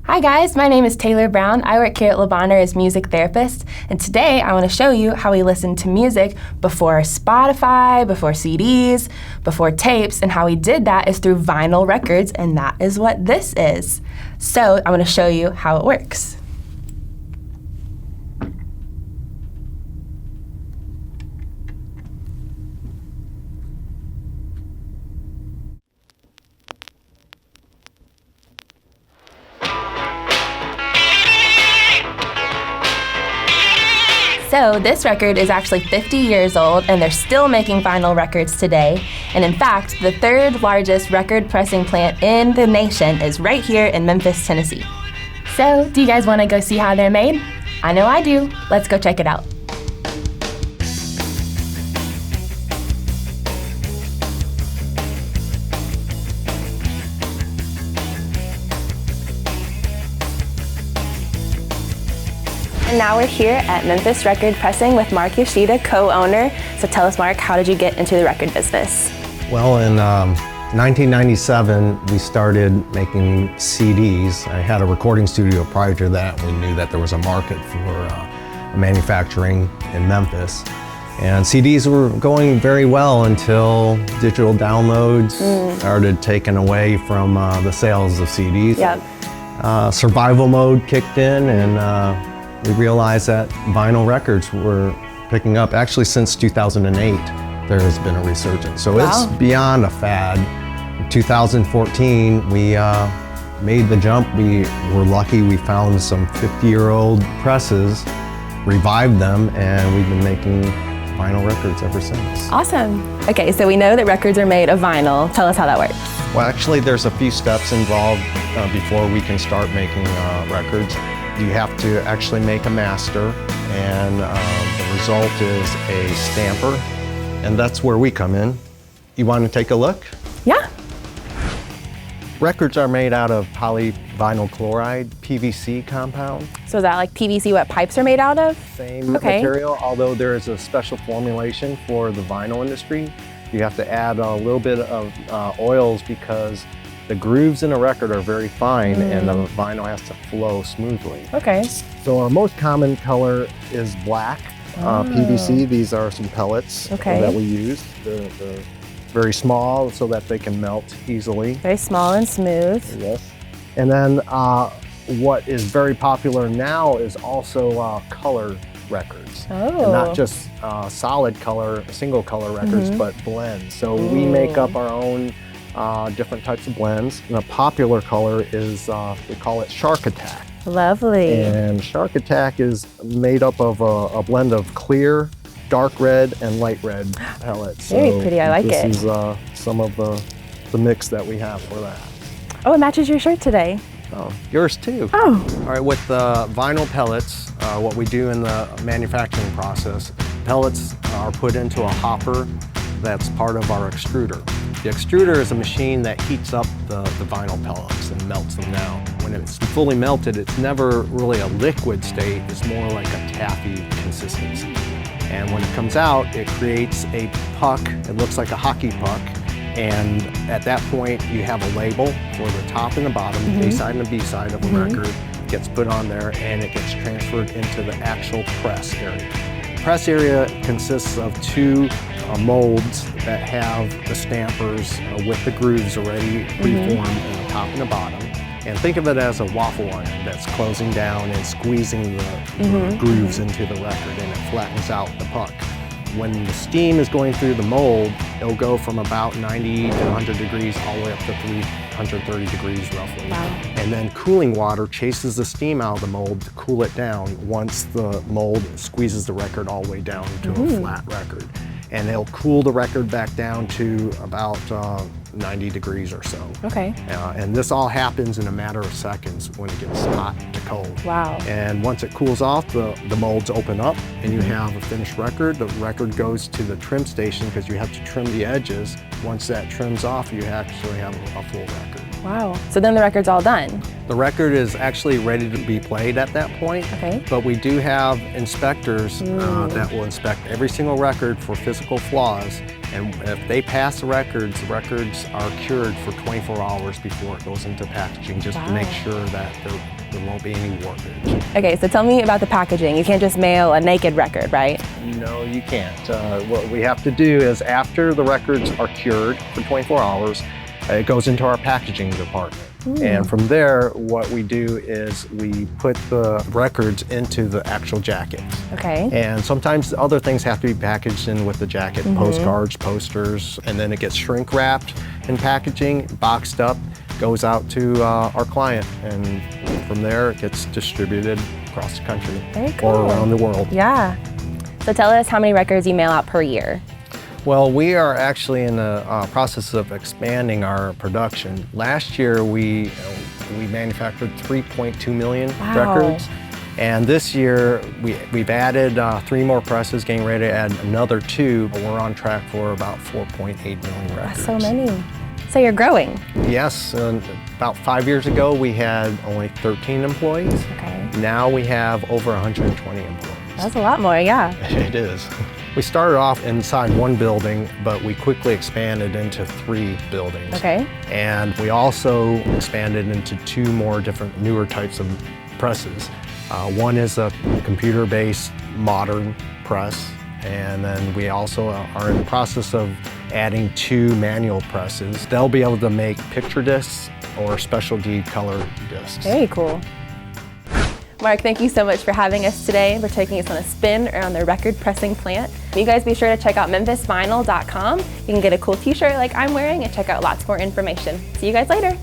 Hi guys, my name is Taylor Brown. I work here at Bonheur as music therapist, and today I want to show you how we listen to music before Spotify, before CDs, before tapes, and how we did that is through vinyl records, and that is what this is. So I want to show you how it works. So this record is actually 50 years old, and they're still making vinyl records today. And in fact, the third largest record pressing plant in the nation is right here in Memphis, Tennessee. So, do you guys want to go see how they're made? I know I do. Let's go check it out. And now we're here at Memphis Record Pressing with Mark Yoshida, co-owner. So tell us, Mark, how did you get into the record business? Well, in 1997, we started making CDs. I had a recording studio prior to that. We knew that there was a market for manufacturing in Memphis. And CDs were going very well until digital downloads started taking away from the sales of CDs. Yep. Survival mode kicked in, and we realized that vinyl records were picking up. Actually, since 2008, there has been a resurgence. So It's beyond a fad. In 2014, we made the jump. We were lucky we found some 50-year-old presses, revived them, and we've been making vinyl records ever since. Awesome. Okay, so we know that records are made of vinyl. Tell us how that works. Well, actually, there's a few steps involved before we can start making records. You have to actually make a master, and the result is a stamper, and that's where we come in. You want to take a look? Yeah. Records are made out of polyvinyl chloride, PVC compound. So is that like PVC what pipes are made out of? Same material, although there is a special formulation for the vinyl industry. You have to add a little bit of oils because the grooves in a record are very fine and the vinyl has to flow smoothly. Okay. So our most common color is black, PVC. These are some pellets that we use. They're very small so that they can melt easily. Very small and smooth. Yes. And then what is very popular now is also color records. Oh. And not just solid color, single color records, but blends. So we make up our own different types of blends. And a popular color is, we call it Shark Attack. Lovely. And Shark Attack is made up of a blend of clear, dark red, and light red pellets. Very pretty, I like it. This is some of the mix that we have for that. Oh, it matches your shirt today. Oh, yours too. Oh. All right, with the vinyl pellets, what we do in the manufacturing process, pellets are put into a hopper that's part of our extruder. The extruder is a machine that heats up the vinyl pellets and melts them down. When it's fully melted, it's never really a liquid state, it's more like a taffy consistency. And when it comes out, it creates a puck. It looks like a hockey puck. And at that point, you have a label for the top and the bottom, A side and the B side of a record. Gets put on there, and it gets transferred into the actual press area. The press area consists of two molds that have the stampers with the grooves already preformed in the top and the bottom. And think of it as a waffle iron that's closing down and squeezing the grooves into the record, and it flattens out the puck. When the steam is going through the mold, it'll go from about 90 to 100 degrees all the way up to 330 degrees roughly. Wow. And then cooling water chases the steam out of the mold to cool it down once the mold squeezes the record all the way down to a flat record. And it'll cool the record back down to about 90 degrees or so. Okay. And this all happens in a matter of seconds when it gets hot to cold. Wow. And once it cools off, the molds open up and you have a finished record. The record goes to the trim station because you have to trim the edges. Once that trims off, you actually have a full record. Wow. So then the record's all done? The record is actually ready to be played at that point. Okay. But we do have inspectors that will inspect every single record for physical flaws And if they pass the records are cured for 24 hours before it goes into packaging, just to make sure that there won't be any warpage. Okay, so tell me about the packaging. You can't just mail a naked record, right? No, you can't. What we have to do is after the records are cured for 24 hours, it goes into our packaging department. And from there, what we do is we put the records into the actual jackets. Okay. And sometimes other things have to be packaged in with the jacket, postcards, posters, and then it gets shrink wrapped in packaging, boxed up, goes out to our client, and from there it gets distributed across the country. Very cool. Or around the world. Yeah. So tell us how many records you mail out per year. Well, we are actually in the process of expanding our production. Last year, we manufactured 3.2 million records. And this year, we've added 3 more presses, getting ready to add another 2. We're on track for about 4.8 million records. That's so many. So you're growing. Yes, about 5 years ago, we had only 13 employees. Okay. Now we have over 120 employees. That's a lot more, yeah. It is. We started off inside 1 building, but we quickly expanded into 3 buildings. Okay. And we also expanded into 2 more different newer types of presses. One is a computer-based modern press, and then we also are in the process of adding 2 manual presses. They'll be able to make picture discs or specialty color discs. Very cool. Mark, thank you so much for having us today, for taking us on a spin around the record pressing plant. You guys be sure to check out memphisvinyl.com. You can get a cool t-shirt like I'm wearing and check out lots more information. See you guys later.